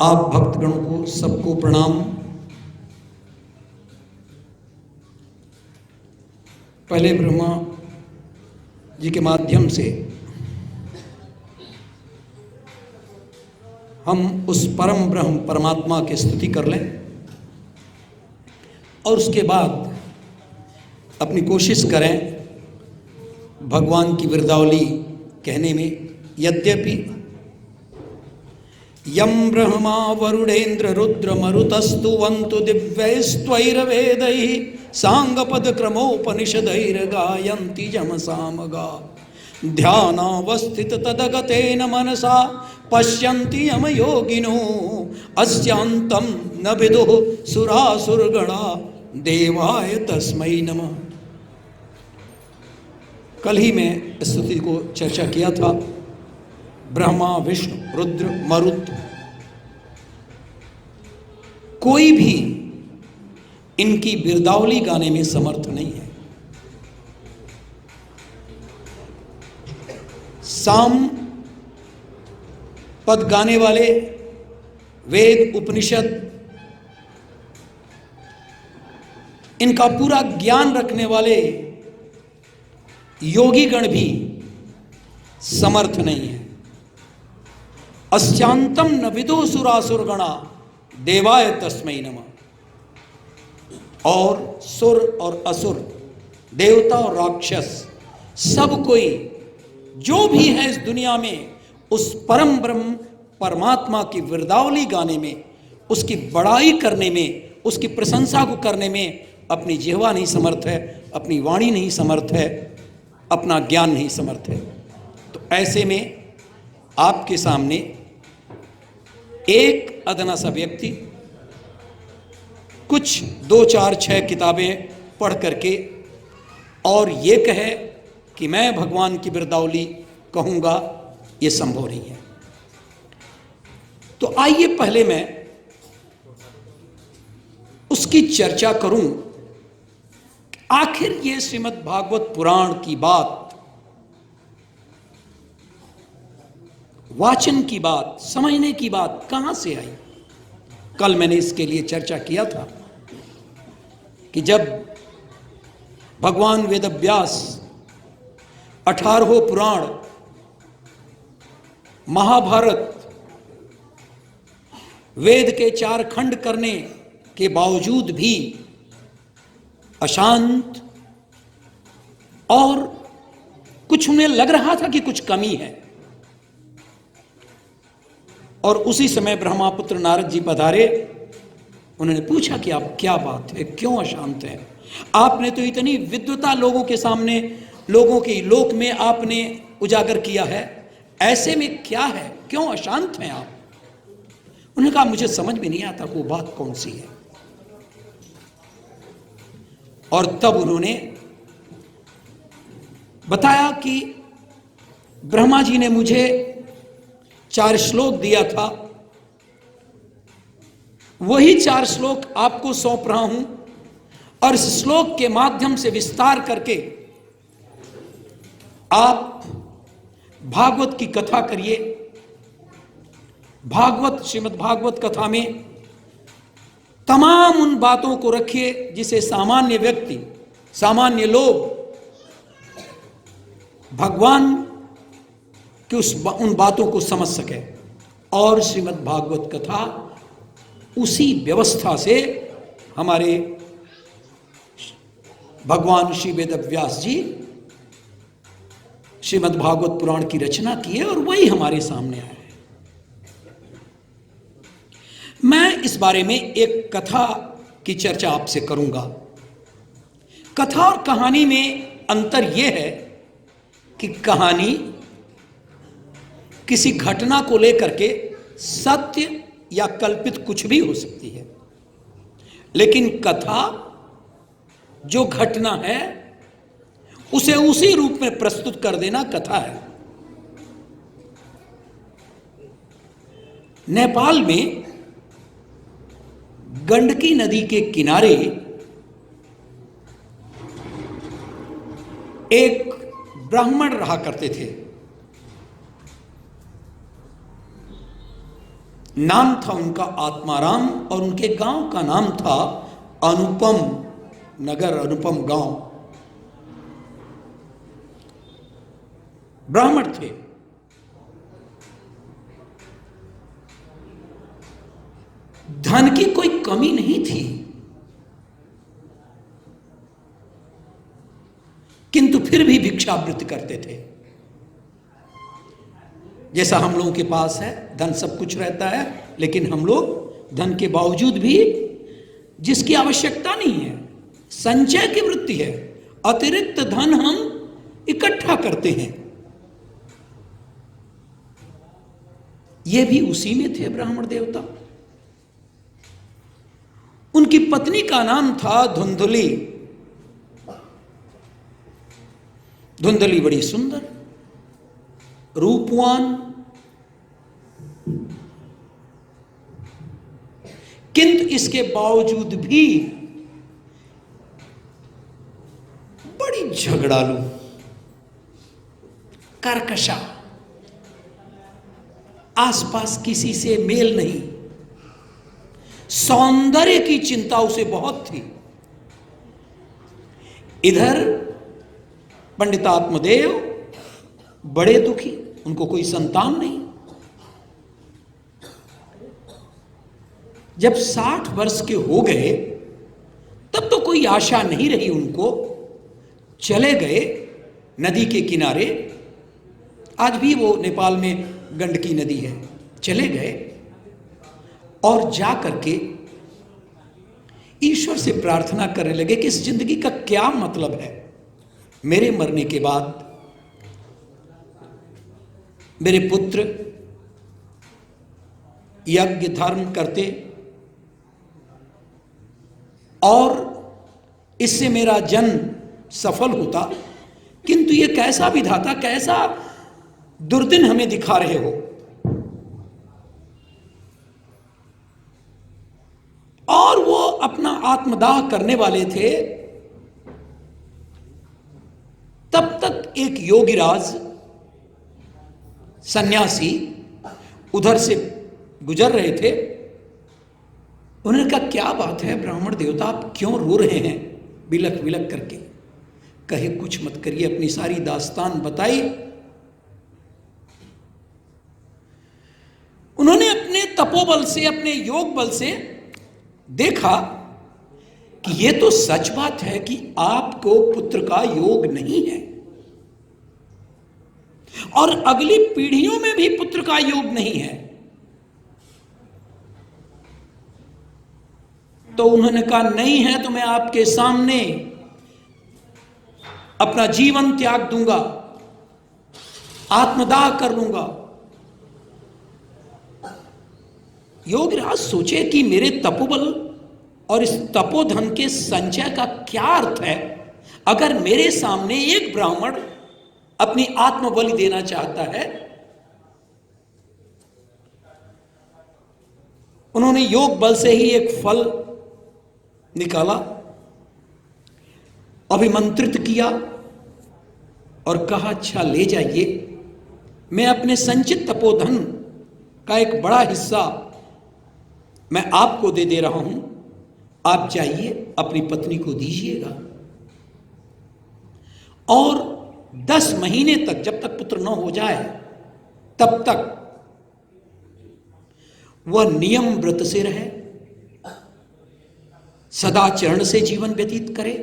आप भक्तगणों को सबको प्रणाम। पहले ब्रह्मा जी के माध्यम से हम उस परम ब्रह्म परमात्मा की स्तुति कर लें और उसके बाद अपनी कोशिश करें भगवान की वृद्धावली कहने में। यद्यपि यम ब्रह्मा वरुणेन्द्र रुद्र मरुतस्तुवन्तु दिव्यैस्त्वैर्वेदैः सांगपद क्रमोपनिषदैर गायन्ति यमसामगा ध्यानावस्थित तदगतेन मनसा पश्यन्ति यमयोगिनो अस्यांतं न विदुः सुरासुरगणा देवाय तस्मै नमः। कल ही मैं स्तुति को चर्चा किया था। ब्रह्मा विष्णु रुद्र मरुत कोई भी इनकी बिरदावली गाने में समर्थ नहीं है। साम पद गाने वाले, वेद उपनिषद इनका पूरा ज्ञान रखने वाले योगी गण भी समर्थ नहीं है। अस्यांतम न विदो सुरासुरगणा देवाय तस्मै नमः। और सुर और असुर, देवता और राक्षस, सब कोई जो भी है इस दुनिया में उस परम ब्रह्म परमात्मा की वृद्धावली गाने में, उसकी बड़ाई करने में, उसकी प्रशंसा को करने में अपनी जिह्वा नहीं समर्थ है, अपनी वाणी नहीं समर्थ है, अपना ज्ञान नहीं समर्थ है। तो ऐसे में आपके सामने एक अदना सा व्यक्ति कुछ 2 4 6 किताबें पढ़ करके और ये कहे कि मैं भगवान की बिरदावली कहूँगा, ये संभव नहीं है। तो आइए पहले मैं उसकी चर्चा करूं। आखिर ये श्रीमद् भागवत पुराण की बात, वाचन की बात, समझने की बात कहां से आई। कल मैंने इसके लिए चर्चा किया था कि जब भगवान वेदव्यास 18 पुराण महाभारत वेद के 4 खंड करने के बावजूद भी अशांत और कुछ उन्हें लग रहा था कि कुछ कमी है। और उसी समय ब्रह्मापुत्र नारद जी पधारे। उन्होंने पूछा कि आप क्या बात है, क्यों अशांत हैं? आपने तो इतनी विद्वता लोगों के सामने, लोगों के लोक में आपने उजागर किया है, ऐसे में क्या है, क्यों अशांत हैं आप? उन्होंने कहा मुझे समझ में नहीं आता वो बात कौन सी है। और तब उन्होंने बताया कि ब्रह्मा जी ने मुझे 4 श्लोक दिया था, वही 4 श्लोक आपको सौंप रहा हूं और इस श्लोक के माध्यम से विस्तार करके आप भागवत की कथा करिए। भागवत, श्रीमद् भागवत कथा में तमाम उन बातों को रखिए जिसे सामान्य व्यक्ति, सामान्य लोग भगवान कि उन बातों को समझ सके। और श्रीमद् भागवत कथा उसी व्यवस्था से हमारे भगवान श्री वेदव्यास जी श्रीमद् भागवत पुराण की रचना की है और वही हमारे सामने आया है। मैं इस बारे में एक कथा की चर्चा आपसे करूंगा। कथा और कहानी में अंतर यह है कि कहानी किसी घटना को लेकर के सत्य या कल्पित कुछ भी हो सकती है, लेकिन कथा जो घटना है उसे उसी रूप में प्रस्तुत कर देना कथा है। नेपाल में गंडकी नदी के किनारे एक ब्राह्मण रहा करते थे। नाम था उनका आत्माराम और उनके गांव का नाम था अनुपम नगर, अनुपम गांव। ब्राह्मण थे। धन की कोई कमी नहीं थी, किंतु फिर भी भिक्षावृत्ति करते थे। जैसा हम लोगों के पास है, धन सब कुछ रहता है, लेकिन हम लोग धन के बावजूद भी जिसकी आवश्यकता नहीं है, संचय की वृत्ति है, अतिरिक्त धन हम इकट्ठा करते हैं। ये भी उसी में थे ब्राह्मण देवता। उनकी पत्नी का नाम था धुंधली। धुंधली बड़ी सुंदर, रूपवान, किंतु इसके बावजूद भी बड़ी झगड़ालू, कर्कशा, आसपास किसी से मेल नहीं। सौंदर्य की चिंता उसे बहुत थी। इधर पंडित आत्मदेव बड़े दुखी, उनको कोई संतान नहीं। जब 60 वर्ष के हो गए तब तो कोई आशा नहीं रही उनको। चले गए नदी के किनारे, आज भी वो नेपाल में गंडकी नदी है। चले गए और जा करके ईश्वर से प्रार्थना करने लगे कि इस जिंदगी का क्या मतलब है। मेरे मरने के बाद मेरे पुत्र यज्ञ धर्म करते और इससे मेरा जन्म सफल होता, किंतु ये कैसा विधाता, कैसा दुर्दिन हमें दिखा रहे हो। और वो अपना आत्मदाह करने वाले थे। तब तक एक योगीराज सन्यासी उधर से गुजर रहे थे। उन्होंने कहा, क्या बात है ब्राह्मण देवता, आप क्यों रो रहे हैं बिलख बिलख करके? कहे, कुछ मत करिए। अपनी सारी दास्तान बताई। उन्होंने अपने तपोबल से, अपने योग बल से देखा कि ये तो सच बात है कि आपको पुत्र का योग नहीं है और अगली पीढ़ियों में भी पुत्र का योग नहीं है। तो उन्होंने कहा, नहीं है तो मैं आपके सामने अपना जीवन त्याग दूंगा, आत्मदाह कर लूंगा। योगीराज सोचे कि मेरे तपोबल और इस तपोधन के संचय का क्या अर्थ है अगर मेरे सामने एक ब्राह्मण अपनी आत्मबलि देना चाहता है। उन्होंने योग बल से ही एक फल निकाला, अभिमंत्रित किया और कहा, अच्छा ले जाइए, मैं अपने संचित तपोधन का एक बड़ा हिस्सा मैं आपको दे रहा हूं, आप जाइए अपनी पत्नी को दीजिएगा। और 10 महीने तक, जब तक पुत्र न हो जाए तब तक वह नियम व्रत से रहे, सदाचरण से जीवन व्यतीत करे,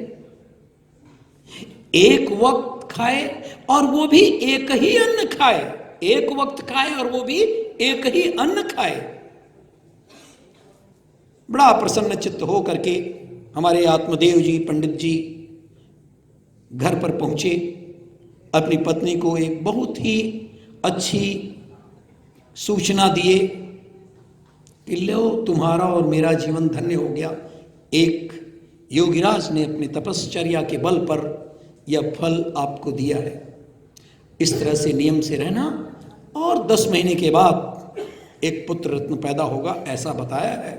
एक वक्त खाए और वो भी एक ही अन्न खाए, एक वक्त खाए और वो भी एक ही अन्न खाए। बड़ा प्रसन्न चित्त हो करके हमारे आत्मदेव जी, पंडित जी घर पर पहुंचे। अपनी पत्नी को एक बहुत ही अच्छी सूचना दिए कि लो, तुम्हारा और मेरा जीवन धन्य हो गया। एक योगीराज ने अपनी तपश्चर्या के बल पर यह फल आपको दिया है। इस तरह से नियम से रहना और 10 महीने के बाद एक पुत्र रत्न पैदा होगा, ऐसा बताया है।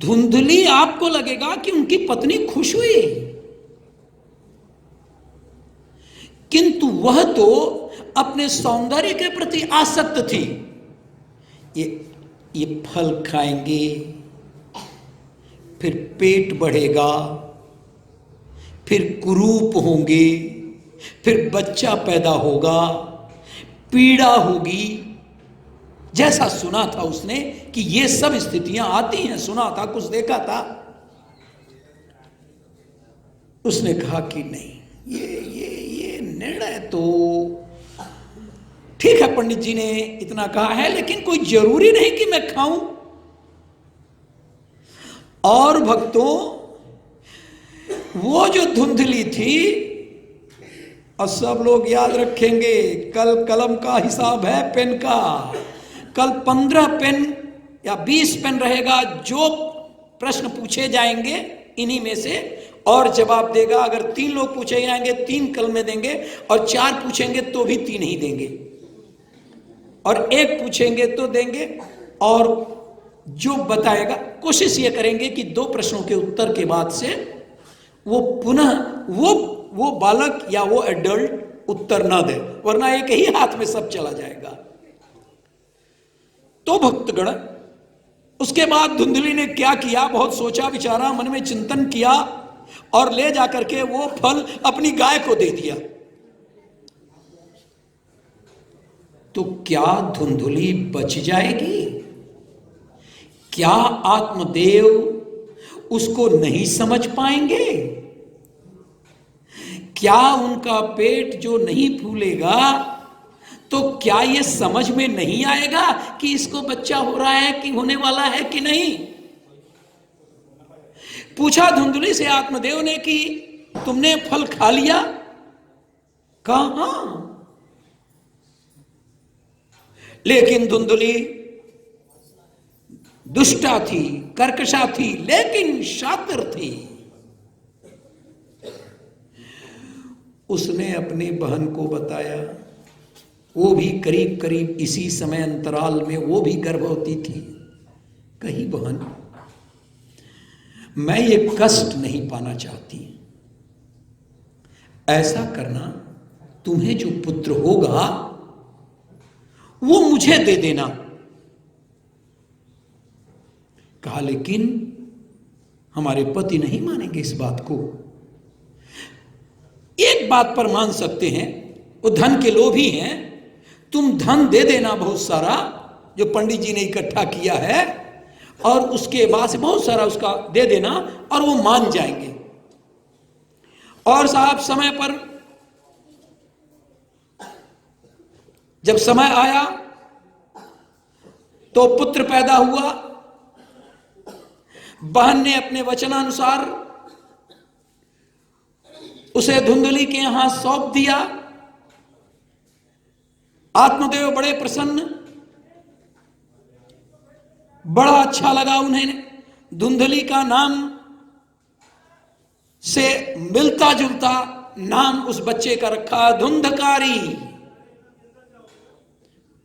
धुंधली आपको लगेगा कि उनकी पत्नी खुश हुई, किंतु वह तो अपने सौंदर्य के प्रति आसक्त थी। ये फल खाएंगे, फिर पेट बढ़ेगा, फिर कुरूप होंगे, फिर बच्चा पैदा होगा, पीड़ा होगी। जैसा सुना था उसने कि ये सब स्थितियां आती हैं, सुना था, कुछ देखा था। उसने कहा कि नहीं, ये निर्णय तो ठीक है, पंडित जी ने इतना कहा है, लेकिन कोई जरूरी नहीं कि मैं खाऊं। और भक्तों, वो जो धुंधली थी, और सब लोग याद रखेंगे, कल कलम का हिसाब है पेन का। कल 15 पेन या 20 पेन रहेगा, जो प्रश्न पूछे जाएंगे इन्हीं में से और जवाब देगा। अगर 3 लोग पूछे जाएंगे 3 कल में देंगे, और 4 पूछेंगे तो भी 3 ही देंगे, और 1 पूछेंगे तो देंगे। और जो बताएगा, कोशिश ये करेंगे कि 2 प्रश्नों के उत्तर के बाद से वो पुनः वो बालक या वो एडल्ट उत्तर ना दे, वरना एक ही हाथ में सब चला जाएगा। तो भक्तगण, उसके बाद धुंधली ने क्या किया, बहुत सोचा विचारा, मन में चिंतन किया, और ले जाकर के वो फल अपनी गाय को दे दिया। तो क्या धुंधली बच जाएगी? क्या आत्मदेव उसको नहीं समझ पाएंगे? क्या उनका पेट जो नहीं फूलेगा, तो क्या ये समझ में नहीं आएगा कि इसको बच्चा हो रहा है कि होने वाला है कि नहीं? पूछा धुंधली से आत्मदेव ने कि तुमने फल खा लिया? कहा हां। लेकिन धुंधली दुष्टा थी, कर्कशा थी, लेकिन शातिर थी। उसने अपनी बहन को बताया, वो भी करीब करीब इसी समय अंतराल में वो भी गर्भवती थी। कही बहन, मैं ये कष्ट नहीं पाना चाहती, ऐसा करना, तुम्हें जो पुत्र होगा वो मुझे दे देना। कहा लेकिन हमारे पति नहीं मानेंगे इस बात को। एक बात पर मान सकते हैं, वो धन के लोभी हैं, तुम धन दे देना बहुत सारा, जो पंडित जी ने इकट्ठा किया है, और उसके बाद से बहुत सारा उसका दे देना, और वो मान जाएंगे। और साहब समय पर जब समय आया तो पुत्र पैदा हुआ। बहन ने अपने वचनानुसार उसे धुंधली के यहां सौंप दिया। आत्मदेव बड़े प्रसन्न, बड़ा अच्छा लगा उन्हें। धुंधली का नाम से मिलता जुलता नाम उस बच्चे का रखा, धुंधकारी।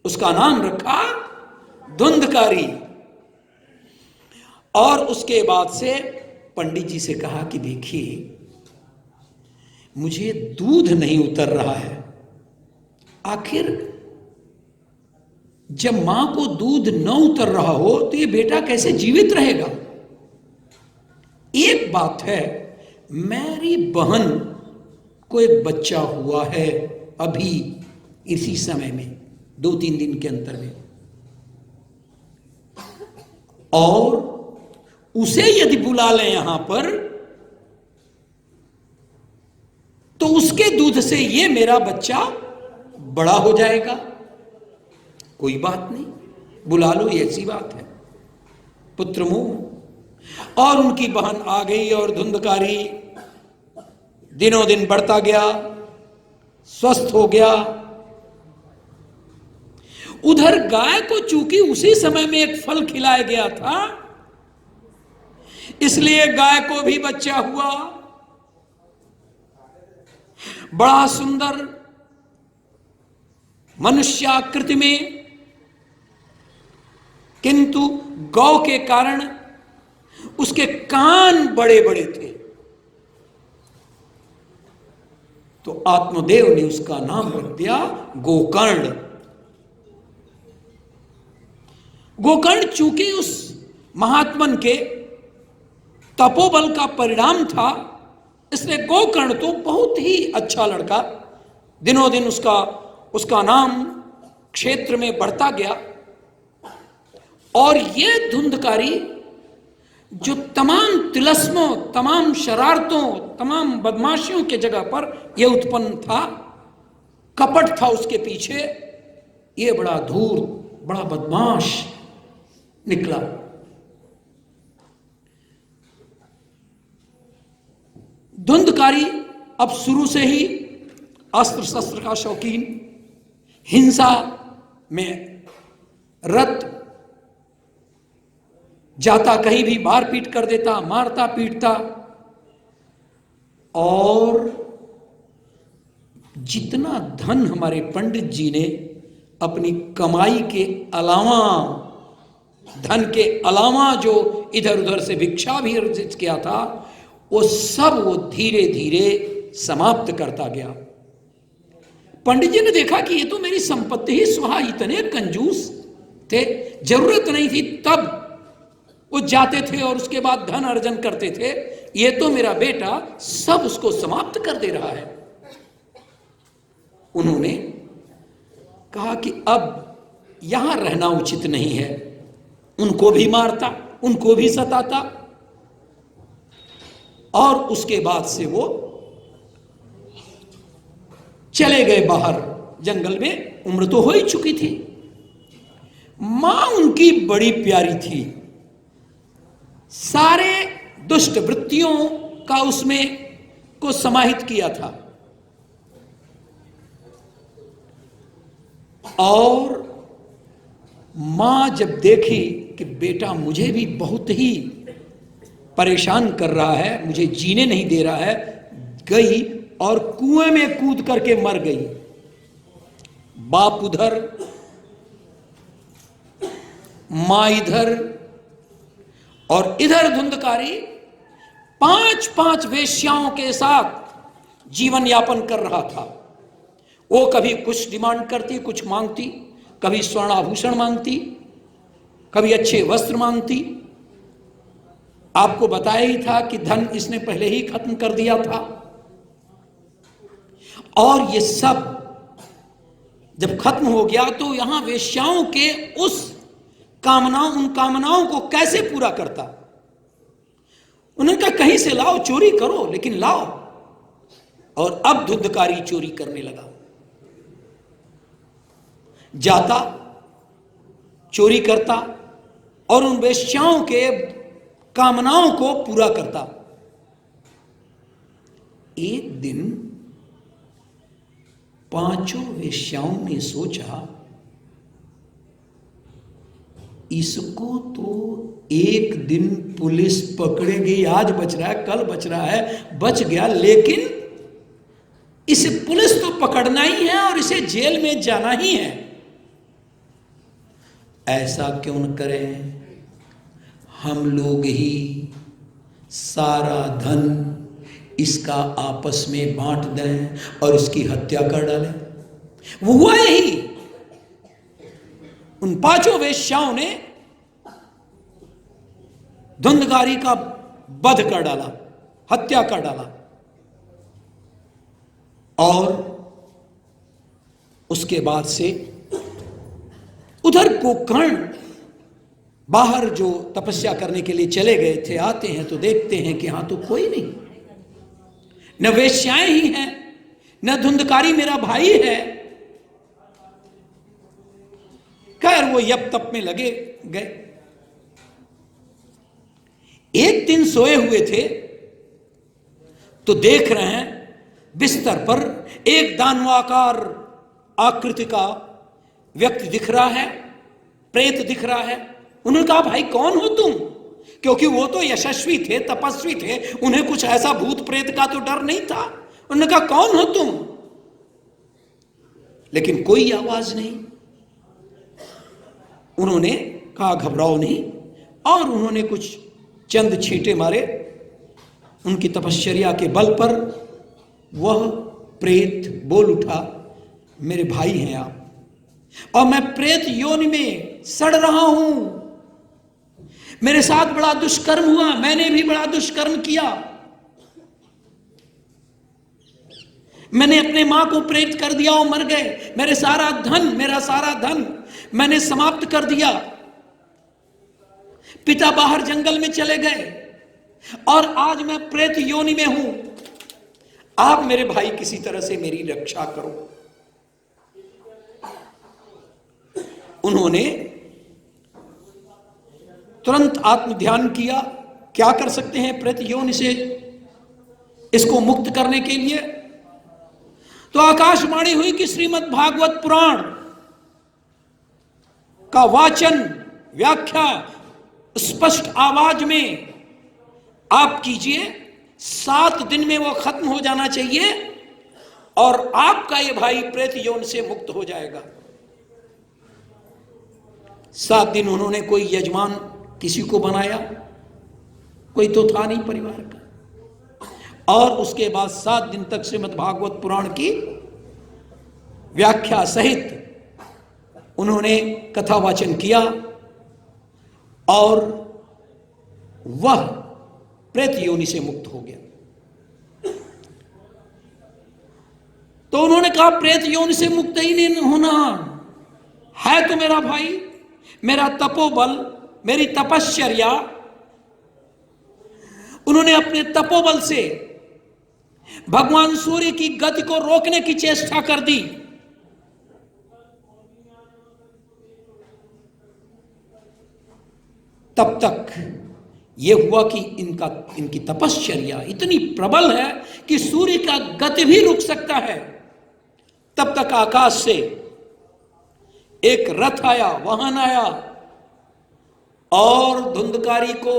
उसका नाम रखा धुंधकारी। और उसके बाद से पंडित जी से कहा कि देखिए, मुझे दूध नहीं उतर रहा है। आखिर जब मां को दूध न उतर रहा हो तो ये बेटा कैसे जीवित रहेगा? एक बात है, मेरी बहन को एक बच्चा हुआ है अभी इसी समय में, 2-3 दिन के अंतर में, और उसे यदि बुला लें यहां पर तो उसके दूध से ये मेरा बच्चा बड़ा हो जाएगा। कोई बात नहीं, बुला लो, ये ऐसी बात है, पुत्र मुंह। और उनकी बहन आ गई, और धुंधकारी दिनों दिन बढ़ता गया, स्वस्थ हो गया। उधर गाय को चूंकि उसी समय में एक फल खिलाया गया था, इसलिए गाय को भी बच्चा हुआ, बड़ा सुंदर मनुष्याकृति में। किंतु गौ के कारण उसके कान बड़े बड़े थे। तो आत्मदेव ने उसका नाम रख दिया गोकर्ण। गोकर्ण चूंकि उस महात्मन के तपोबल का परिणाम था, इसलिए गोकर्ण तो बहुत ही अच्छा लड़का, दिनों दिन उसका नाम क्षेत्र में बढ़ता गया। और ये धुंधकारी जो तमाम तिलस्मों, तमाम शरारतों, तमाम बदमाशियों के जगह पर यह उत्पन्न था, कपट था उसके पीछे, ये बड़ा धूर्त, बड़ा बदमाश निकला। धुंधकारी अब शुरू से ही अस्त्र शस्त्र का शौकीन, हिंसा में रत, जाता कहीं भी मारपीट कर देता, मारता पीटता। और जितना धन हमारे पंडित जी ने अपनी कमाई के अलावा, धन के अलावा जो इधर उधर से भिक्षा भी अर्जित किया था, वो सब वो धीरे धीरे समाप्त करता गया। पंडित जी ने देखा कि ये तो मेरी संपत्ति ही स्वाहा, इतने कंजूस थे, जरूरत नहीं थी तब वो जाते थे और उसके बाद धन अर्जन करते थे, ये तो मेरा बेटा सब उसको समाप्त कर दे रहा है। उन्होंने कहा कि अब यहां रहना उचित नहीं है। उनको भी मारता, उनको भी सताता, और उसके बाद से वो चले गए बाहर जंगल में। उम्र तो हो ही चुकी थी। मां उनकी बड़ी प्यारी थी, सारे दुष्ट वृत्तियों का उसमें को समाहित किया था। और मां जब देखी कि बेटा मुझे भी बहुत ही परेशान कर रहा है, मुझे जीने नहीं दे रहा है, गई और कुएं में कूद करके मर गई। बाप उधर, मां इधर, और इधर धुंधकारी 5-5 वेश्याओं के साथ जीवन यापन कर रहा था। वो कभी कुछ डिमांड करती, कुछ मांगती, कभी स्वर्णाभूषण मांगती, कभी अच्छे वस्त्र मांगती। आपको बताया ही था कि धन इसने पहले ही खत्म कर दिया था। और ये सब जब खत्म हो गया तो यहां वेश्याओं के उन कामनाओं को कैसे पूरा करता। उन्होंने कहा कहीं से लाओ, चोरी करो, लेकिन लाओ। और अब धुंधकारी चोरी करने लगा, जाता, चोरी करता और उन वेश्याओं के कामनाओं को पूरा करता। एक दिन 5 वेश्याओं ने सोचा, इसको तो एक दिन पुलिस पकड़ेगी, आज बच रहा है, कल बच रहा है, बच गया, लेकिन इसे पुलिस तो पकड़ना ही है और इसे जेल में जाना ही है। ऐसा क्यों न करें, हम लोग ही सारा धन इसका आपस में बांट दें और इसकी हत्या कर डालें। वो हुआ यही। उन 5 वेश्याओं ने धुंधकारी का वध कर डाला, हत्या कर डाला। और उसके बाद से उधर गोकर्ण बाहर जो तपस्या करने के लिए चले गए थे, आते हैं तो देखते हैं कि यहां तो कोई नहीं, न वेश्याएं ही हैं, न धुंधकारी मेरा भाई है। खैर वो यप तप में लगे गए। एक दिन सोए हुए थे तो देख रहे हैं बिस्तर पर एक दानवाकार आकृति का व्यक्ति दिख रहा है, प्रेत दिख रहा है। उन्होंने कहा भाई कौन हो तुम, क्योंकि वो तो यशस्वी थे, तपस्वी थे, उन्हें कुछ ऐसा भूत प्रेत का तो डर नहीं था। उन्होंने कहा कौन हो तुम, लेकिन कोई आवाज नहीं। उन्होंने कहा घबराओ नहीं, और उन्होंने कुछ चंद छींटे मारे। उनकी तपश्चर्या के बल पर वह प्रेत बोल उठा, मेरे भाई हैं आप और मैं प्रेत योनि में सड़ रहा हूं। मेरे साथ बड़ा दुष्कर्म हुआ, मैंने भी बड़ा दुष्कर्म किया। मैंने अपने मां को प्रेत कर दिया और मर गए। मेरा सारा धन मैंने समाप्त कर दिया। पिता बाहर जंगल में चले गए और आज मैं प्रेत योनि में हूं। आप मेरे भाई किसी तरह से मेरी रक्षा करो। उन्होंने तुरंत आत्म ध्यान किया, क्या कर सकते हैं प्रेत योनि से इसको मुक्त करने के लिए। तो आकाशवाणी हुई कि श्रीमद् भागवत पुराण का वाचन व्याख्या स्पष्ट आवाज में आप कीजिए। 7 दिन में वो खत्म हो जाना चाहिए और आपका ये भाई प्रेत यौन से मुक्त हो जाएगा। 7 दिन उन्होंने कोई यजमान किसी को बनाया, कोई तो था नहीं परिवार का, और उसके बाद 7 दिन तक श्रीमद् भागवत पुराण की व्याख्या सहित उन्होंने कथा वाचन किया और वह प्रेत योनि से मुक्त हो गया। तो उन्होंने कहा प्रेत योनि से मुक्त ही नहीं होना है तो मेरा भाई, मेरा तपोबल, मेरी तपश्चर्या, उन्होंने अपने तपोबल से भगवान सूर्य की गति को रोकने की चेष्टा कर दी। तब तक यह हुआ कि इनकी तपश्चर्या इतनी प्रबल है कि सूर्य का गति भी रुक सकता है। तब तक आकाश से एक रथ आया, वाहन आया और धुंधकारी को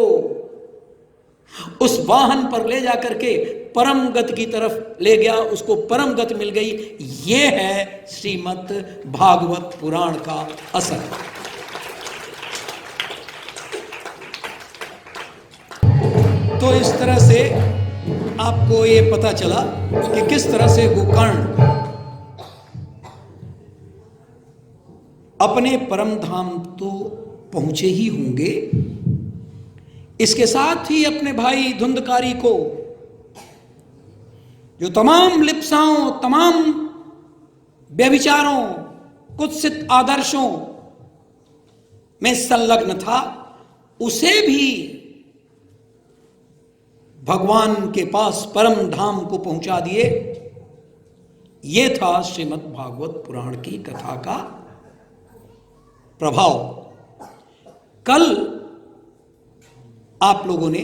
उस वाहन पर ले जाकर के परम गति की तरफ ले गया, उसको परम गति मिल गई। यह है श्रीमद् भागवत पुराण का असर। तो इस तरह से आपको ये पता चला कि किस तरह से गोकर्ण अपने परम धाम तो पहुंचे ही होंगे, इसके साथ ही अपने भाई धुंधकारी को, जो तमाम लिप्साओं, तमाम व्यभिचारों, कुत्सित आदर्शों में संलग्न था, उसे भी भगवान के पास परम धाम को पहुंचा दिए। यह था श्रीमद् भागवत पुराण की कथा का प्रभाव। कल आप लोगों ने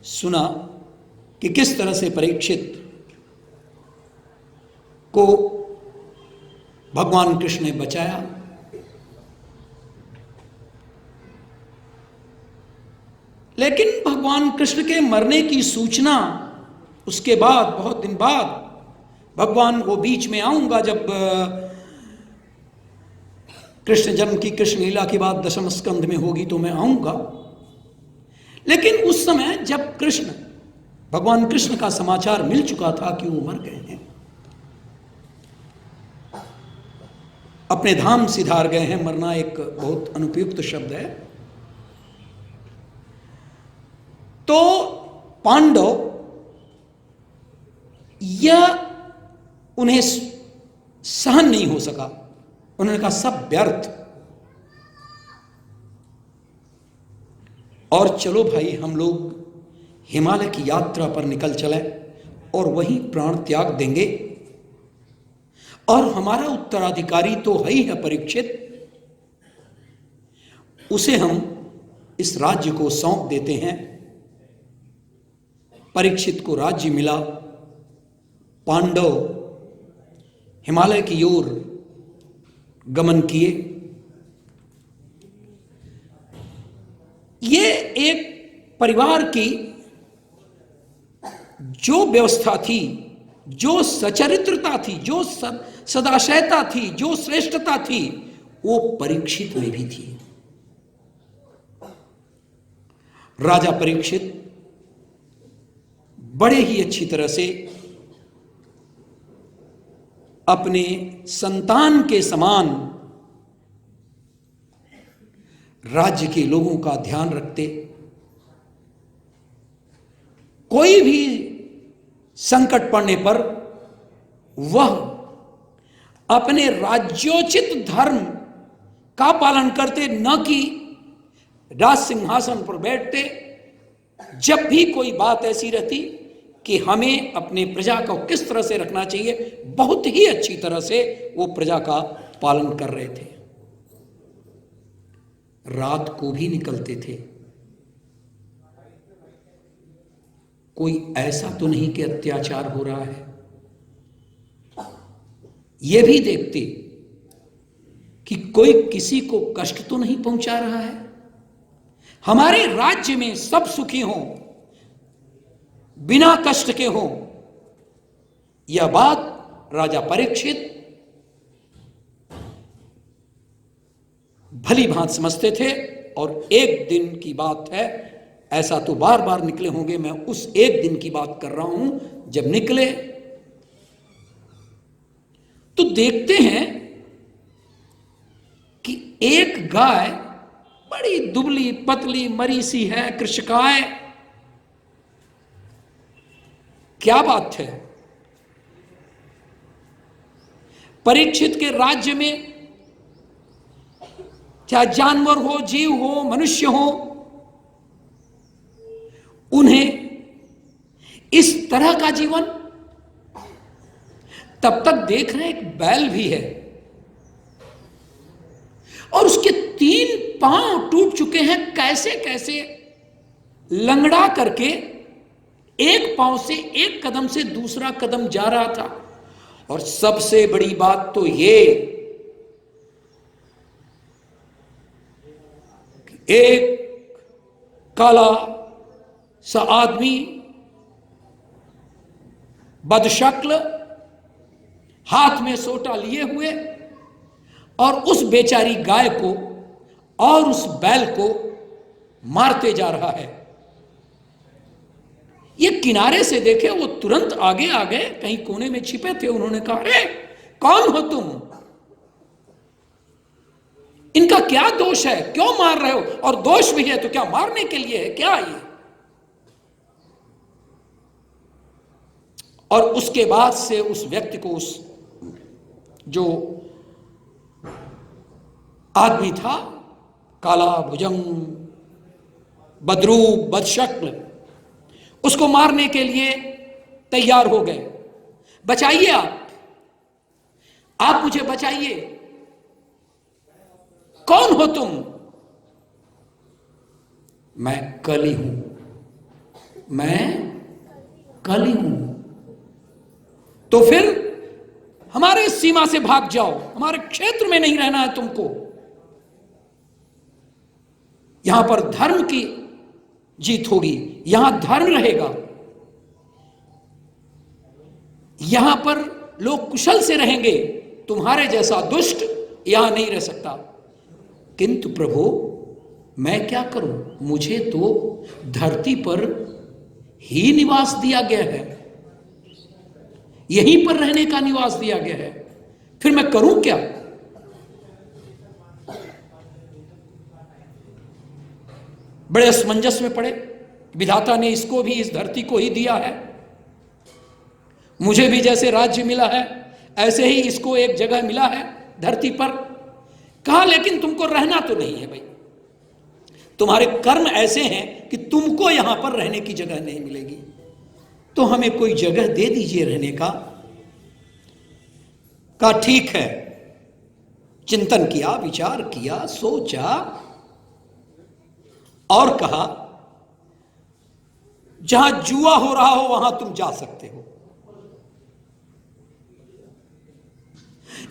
सुना कि किस तरह से परीक्षित को भगवान कृष्ण ने बचाया। लेकिन भगवान कृष्ण के मरने की सूचना उसके बाद, बहुत दिन बाद, भगवान वो बीच में आऊंगा जब कृष्ण जन्म की कृष्ण लीला की बात 10वें स्कंध में होगी तो मैं आऊंगा। लेकिन उस समय जब भगवान कृष्ण का समाचार मिल चुका था कि वो मर गए हैं, अपने धाम सिधार गए हैं, मरना एक बहुत अनुपयुक्त शब्द है, तो पांडव यह उन्हें सहन नहीं हो सका। उन्होंने कहा सब व्यर्थ, और चलो भाई हम लोग हिमालय की यात्रा पर निकल चले और वहीं प्राण त्याग देंगे, और हमारा उत्तराधिकारी तो है ही है परीक्षित, उसे हम इस राज्य को सौंप देते हैं। परीक्षित को राज्य मिला। पांडव हिमालय की ओर गमन किए। ये एक परिवार की जो व्यवस्था थी, जो सचरित्रता थी, जो सदाशयता थी, जो श्रेष्ठता थी, वो परीक्षित में भी थी। राजा परीक्षित बड़े ही अच्छी तरह से अपने संतान के समान राज्य के लोगों का ध्यान रखते। कोई भी संकट पड़ने पर वह अपने राज्योचित धर्म का पालन करते, न कि राज सिंहासन पर बैठते। जब भी कोई बात ऐसी रहती कि हमें अपने प्रजा को किस तरह से रखना चाहिए, बहुत ही अच्छी तरह से वो प्रजा का पालन कर रहे थे। रात को भी निकलते थे। कोई ऐसा तो नहीं कि अत्याचार हो रहा है, यह भी देखते कि कोई किसी को कष्ट तो नहीं पहुंचा रहा है। हमारे राज्य में सब सुखी हों, बिना कष्ट के हों। यह बात राजा परीक्षित भली भांति समझते थे। और एक दिन की बात है, ऐसा तो बार बार निकले होंगे, मैं उस एक दिन की बात कर रहा हूं जब निकले तो देखते हैं कि एक गाय बड़ी दुबली पतली मरी सी है, कृषकाय। क्या बात है, परीक्षित के राज्य में चाहे जानवर हो, जीव हो, मनुष्य हो, उन्हें इस तरह का जीवन। तब तक देख रहे एक बैल भी है और उसके 3 पांव टूट चुके हैं। कैसे कैसे लंगड़ा करके एक पांव से एक कदम से दूसरा कदम जा रहा था। और सबसे बड़ी बात तो ये, एक काला सा आदमी बदशक्ल हाथ में सोटा लिए हुए और उस बेचारी गाय को और उस बैल को मारते जा रहा है। ये किनारे से देखे, वो तुरंत आगे आ गए, कहीं कोने में छिपे थे। उन्होंने कहा, अरे कौन हो तुम? इनका क्या दोष है, क्यों मार रहे हो? और दोष भी है तो क्या मारने के लिए है क्या ये? और उसके बाद से उस व्यक्ति को, उस जो आदमी था काला भुजंग बदरूप बदशक्ल, उसको मारने के लिए तैयार हो गए। बचाइए आप मुझे बचाइए, कौन हो तुम? मैं कली हूं, मैं कली हूं। तो फिर हमारे सीमा से भाग जाओ, हमारे क्षेत्र में नहीं रहना है तुमको। यहां पर धर्म की जीत होगी, यहां धर्म रहेगा, यहां पर लोग कुशल से रहेंगे। तुम्हारे जैसा दुष्ट यहां नहीं रह सकता। किंतु प्रभु मैं क्या करूं, मुझे तो धरती पर ही निवास दिया गया है, यहीं पर रहने का निवास दिया गया है, फिर मैं करूं क्या? बड़े असमंजस में पड़े। विधाता ने इसको भी, इस धरती को ही दिया है, मुझे भी जैसे राज्य मिला है ऐसे ही इसको एक जगह मिला है धरती पर। कहा लेकिन तुमको रहना तो नहीं है भाई, तुम्हारे कर्म ऐसे हैं कि तुमको यहां पर रहने की जगह नहीं मिलेगी, तो हमें कोई जगह दे दीजिए रहने का। कहा ठीक है। चिंतन किया, विचार किया, सोचा और कहा जहां जुआ हो रहा हो वहां तुम जा सकते हो,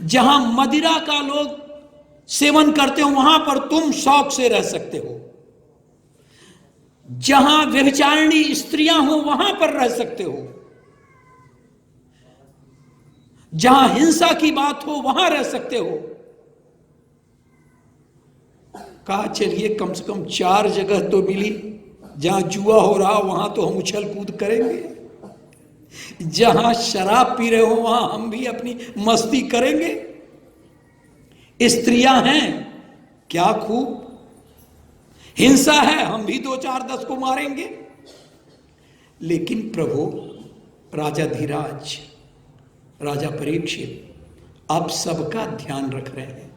जहां मदिरा का लोग सेवन करते हो वहां पर तुम शौक से रह सकते हो, जहां व्यभिचारिणी स्त्रियां हो वहां पर रह सकते हो, जहां हिंसा की बात हो वहां रह सकते हो। कहा चलिए कम से कम 4 जगह तो मिली, जहां जुआ हो रहा वहां तो हम उछल कूद करेंगे। जहां शराब पी रहे हो वहां हम भी अपनी मस्ती करेंगे। स्त्रियां हैं, क्या खूब, हिंसा है, हम भी 2 4 10 को मारेंगे। लेकिन प्रभु राजा धीराज, राजा परीक्षित आप सबका ध्यान रख रहे हैं,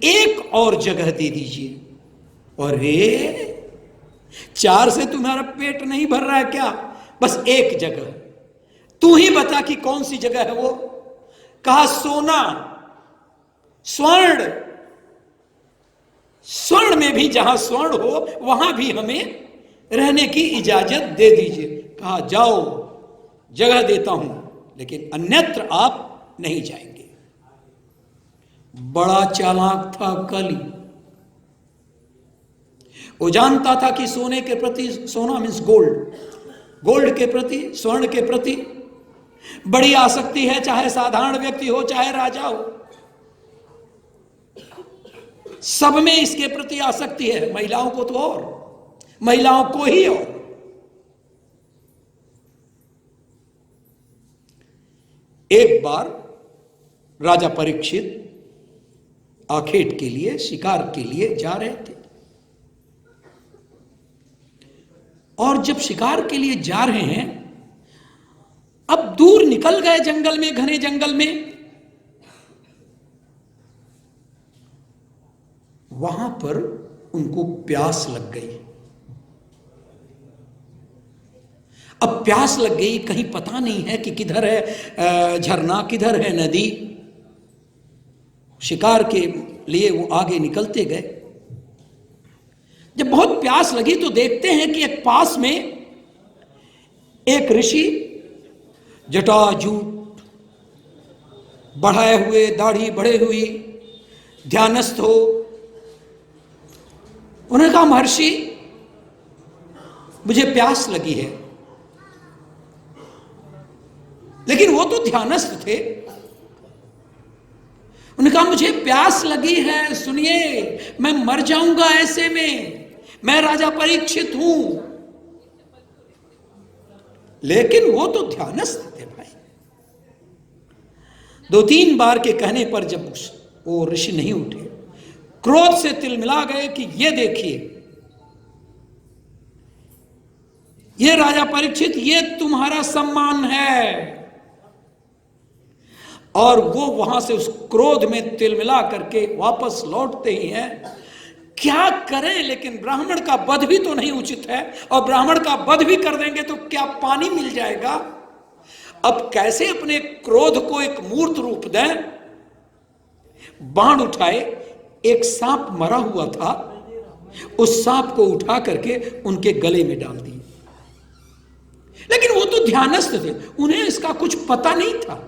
एक और जगह दे दीजिए। और रे 4 से तुम्हारा पेट नहीं भर रहा है क्या? बस एक जगह, तू ही बता कि कौन सी जगह है वो। कहा सोना, स्वर्ण, स्वर्ण में भी जहां स्वर्ण हो वहां भी हमें रहने की इजाजत दे दीजिए। कहा जाओ, जगह देता हूं, लेकिन अन्यत्र आप नहीं जाएंगे। बड़ा चालाक था कली। वो जानता था कि सोने के प्रति, सोना मीन्स गोल्ड, गोल्ड के प्रति, स्वर्ण के प्रति बड़ी आसक्ति है, चाहे साधारण व्यक्ति हो चाहे राजा हो, सब में इसके प्रति आसक्ति है। महिलाओं को तो और, महिलाओं को ही और। एक बार राजा परीक्षित आखेट के लिए, शिकार के लिए जा रहे थे, और जब शिकार के लिए जा रहे हैं, अब दूर निकल गए जंगल में, घने जंगल में, वहां पर उनको प्यास लग गई। अब प्यास लग गई, कहीं पता नहीं है कि किधर है झरना, किधर है नदी। शिकार के लिए वो आगे निकलते गए। जब बहुत प्यास लगी तो देखते हैं कि एक पास में एक ऋषि, जटाजूट बढ़ाए हुए, दाढ़ी बढ़े हुई, ध्यानस्थ हो। उन्होंने कहा महर्षि मुझे प्यास लगी है। लेकिन वो तो ध्यानस्थ थे। उन्होंने कहा मुझे प्यास लगी है, सुनिए मैं मर जाऊंगा ऐसे में, मैं राजा परीक्षित हूं। लेकिन वो तो ध्यानस्थ थे भाई। 2 3 बार के कहने पर जब वो ऋषि नहीं उठे, क्रोध से तिलमिला गए कि ये देखिए, ये राजा परीक्षित, ये तुम्हारा सम्मान है। और वो वहां से उस क्रोध में तिलमिला करके वापस लौटते ही हैं। क्या करें, लेकिन ब्राह्मण का वध भी तो नहीं उचित है, और ब्राह्मण का वध भी कर देंगे तो क्या पानी मिल जाएगा। अब कैसे अपने क्रोध को एक मूर्त रूप दें। बाण उठाए, एक सांप मरा हुआ था, उस सांप को उठा करके उनके गले में डाल दिए। लेकिन वो तो ध्यानस्थ थे, उन्हें इसका कुछ पता नहीं था।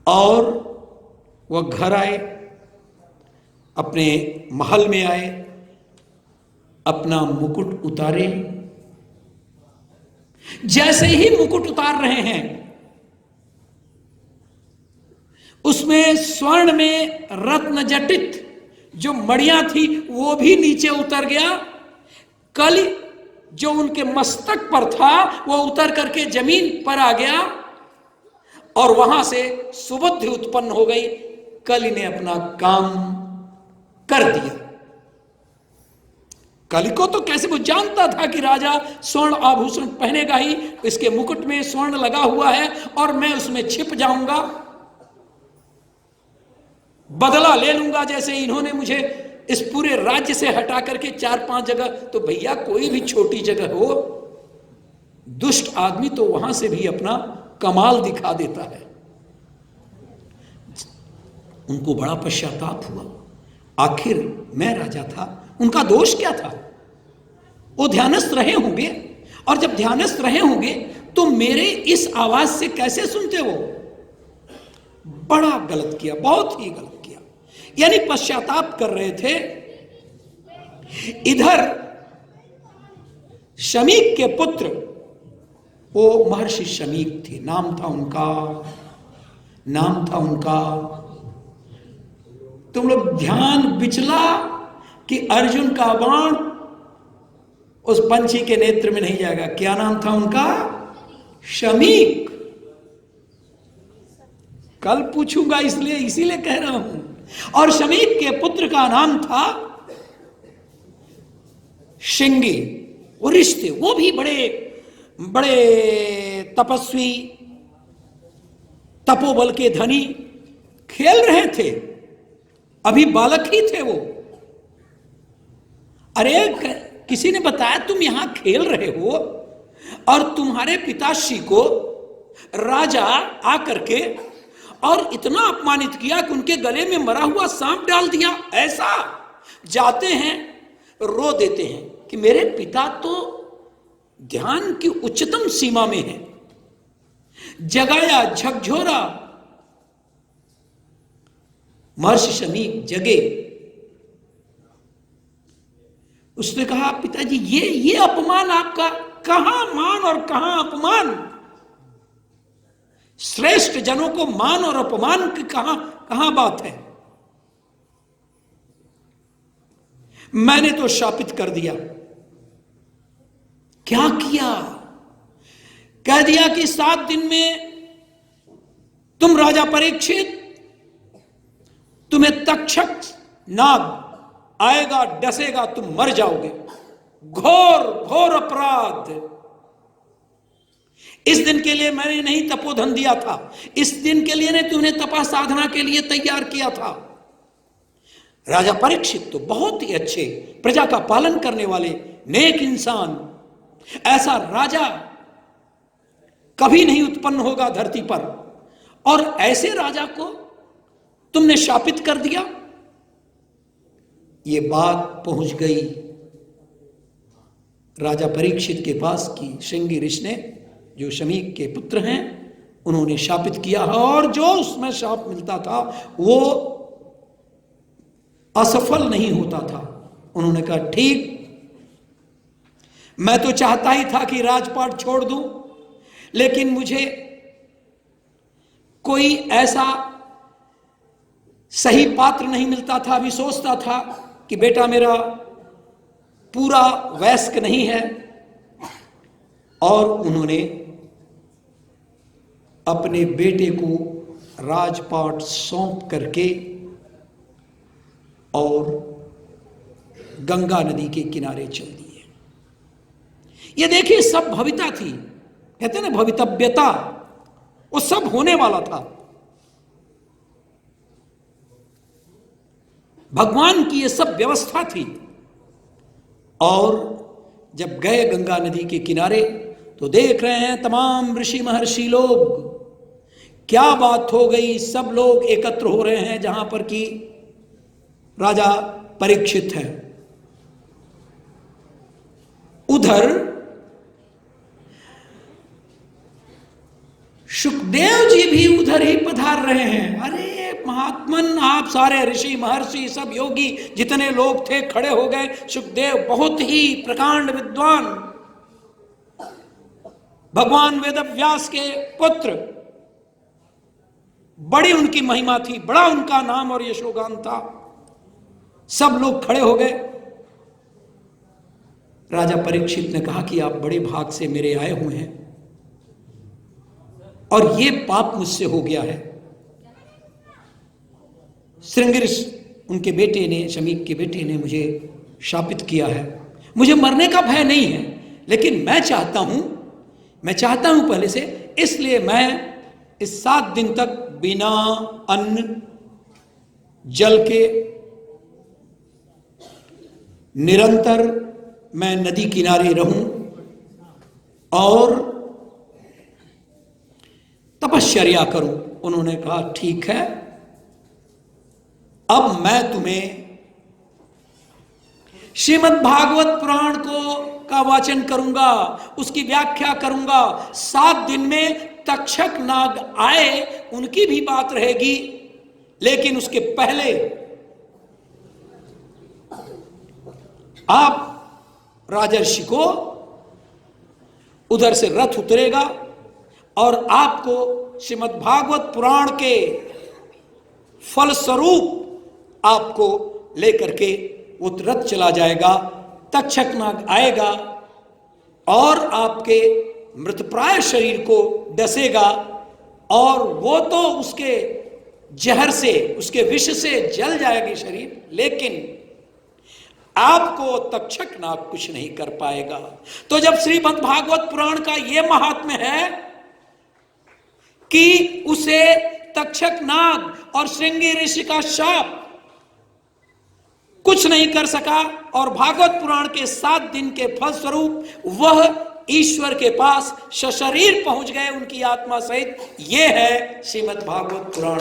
और वह घर आए, अपने महल में आए, अपना मुकुट उतारे। जैसे ही मुकुट उतार रहे हैं, उसमें स्वर्ण में रत्न जटित जो मड़ियां थी वो भी नीचे उतर गया। कल जो उनके मस्तक पर था वो उतर करके जमीन पर आ गया, और वहां से सुबुद्धि उत्पन्न हो गई। कलि ने अपना काम कर दिया। कलि को तो कैसे, वो जानता था कि राजा स्वर्ण आभूषण पहनेगा ही, इसके मुकुट में स्वर्ण लगा हुआ है और मैं उसमें छिप जाऊंगा, बदला ले लूंगा जैसे इन्होंने मुझे इस पूरे राज्य से हटा करके 4 5 जगह। तो भैया कोई भी छोटी जगह हो, दुष्ट आदमी तो वहां से भी अपना कमाल दिखा देता है। उनको बड़ा पश्चाताप हुआ, आखिर मैं राजा था, उनका दोष क्या था। वो ध्यानस्थ रहे होंगे, और जब ध्यानस्थ रहे होंगे तो मेरे इस आवाज से कैसे सुनते हो। बड़ा गलत किया, बहुत ही गलत किया। यानी पश्चाताप कर रहे थे। इधर शमीक के पुत्र, वो महर्षि शमीक थे, नाम था उनका। तुम लोग ध्यान बिचला कि अर्जुन का बाण उस पंछी के नेत्र में नहीं जाएगा। क्या नाम था उनका? शमीक, कल पूछूंगा इसलिए इसीलिए कह रहा हूं। और शमीक के पुत्र का नाम था शिंगी। वो रिश्ते, वो भी बड़े बड़े तपस्वी, तपोबल के धनी, खेल रहे थे, अभी बालक ही थे वो। अरे किसी ने बताया तुम यहां खेल रहे हो और तुम्हारे पिताश्री को राजा आकर के और इतना अपमानित किया कि उनके गले में मरा हुआ सांप डाल दिया। ऐसा जाते हैं, रो देते हैं कि मेरे पिता तो ध्यान की उच्चतम सीमा में है। जगाया, झकझोरा, महर्षि शमीक जगे। उसने कहा पिताजी ये अपमान आपका, कहां मान और कहां अपमान। श्रेष्ठ जनों को मान और अपमान की कहां बात है। मैंने तो शापित कर दिया। क्या किया? कह दिया कि 7 दिन में तुम राजा परीक्षित, तुम्हें तक्षक नाग आएगा, डसेगा, तुम मर जाओगे। घोर घोर अपराध। इस दिन के लिए मैंने नहीं तपोधन दिया था, इस दिन के लिए ने तुमने तपा साधना के लिए तैयार किया था। राजा परीक्षित तो बहुत ही अच्छे, प्रजा का पालन करने वाले नेक इंसान, ऐसा राजा कभी नहीं उत्पन्न होगा धरती पर, और ऐसे राजा को तुमने शापित कर दिया। ये बात पहुंच गई राजा परीक्षित के पास की श्रृंगी ऋषि ने, जो शमीक के पुत्र हैं, उन्होंने शापित किया। और जो उसमें शाप मिलता था वो असफल नहीं होता था। उन्होंने कहा ठीक, मैं तो चाहता ही था कि राजपाट छोड़ दूं, लेकिन मुझे कोई ऐसा सही पात्र नहीं मिलता था। अभी सोचता था कि बेटा मेरा पूरा वयस्क नहीं है। और उन्होंने अपने बेटे को राजपाट सौंप करके और गंगा नदी के किनारे चल दिए। ये देखिए, सब भविता थी, कहते हैं ना भवितव्यता, वो सब होने वाला था। भगवान की ये सब व्यवस्था थी। और जब गए गंगा नदी के किनारे तो देख रहे हैं तमाम ऋषि महर्षि लोग, क्या बात हो गई, सब लोग एकत्र हो रहे हैं जहां पर कि राजा परीक्षित है। उधर सुखदेव जी भी उधर ही पधार रहे हैं। अरे महात्मन, आप सारे ऋषि महर्षि सब योगी जितने लोग थे खड़े हो गए। सुखदेव बहुत ही प्रकांड विद्वान, भगवान वेदव्यास के पुत्र, बड़ी उनकी महिमा थी, बड़ा उनका नाम और यशोगान था। सब लोग खड़े हो गए। राजा परीक्षित ने कहा कि आप बड़े भाग से मेरे आए हुए हैं और ये पाप मुझसे हो गया है। श्रृंगिरिष उनके बेटे ने, शमीक के बेटे ने मुझे शापित किया है। मुझे मरने का भय नहीं है, लेकिन मैं चाहता हूं पहले से, इसलिए मैं इस 7 दिन तक बिना अन्न जल के निरंतर मैं नदी किनारे रहूं और तपश्चर्या करूं। उन्होंने कहा ठीक है, अब मैं तुम्हें श्रीमद् भागवत पुराण का वाचन करूंगा, उसकी व्याख्या करूंगा। 7 दिन में तक्षक नाग आए, उनकी भी बात रहेगी, लेकिन उसके पहले आप राजर्षि को उधर से रथ उतरेगा और आपको श्रीमद् भागवत पुराण के फलस्वरूप आपको लेकर के वो रथ चला जाएगा। तक्षक नाग आएगा और आपके मृतप्राय शरीर को डसेगा और वो तो उसके जहर से, उसके विष से जल जाएगी शरीर, लेकिन आपको तक्षक नाग कुछ नहीं कर पाएगा। तो जब श्रीमद् भागवत पुराण का यह महात्म्य है कि उसे तक्षक नाग और श्रृंगी ऋषि का शाप कुछ नहीं कर सका और भागवत पुराण के 7 दिन के फलस्वरूप वह ईश्वर के पास सशरीर पहुंच गए उनकी आत्मा सहित, यह है श्रीमद् भागवत पुराण।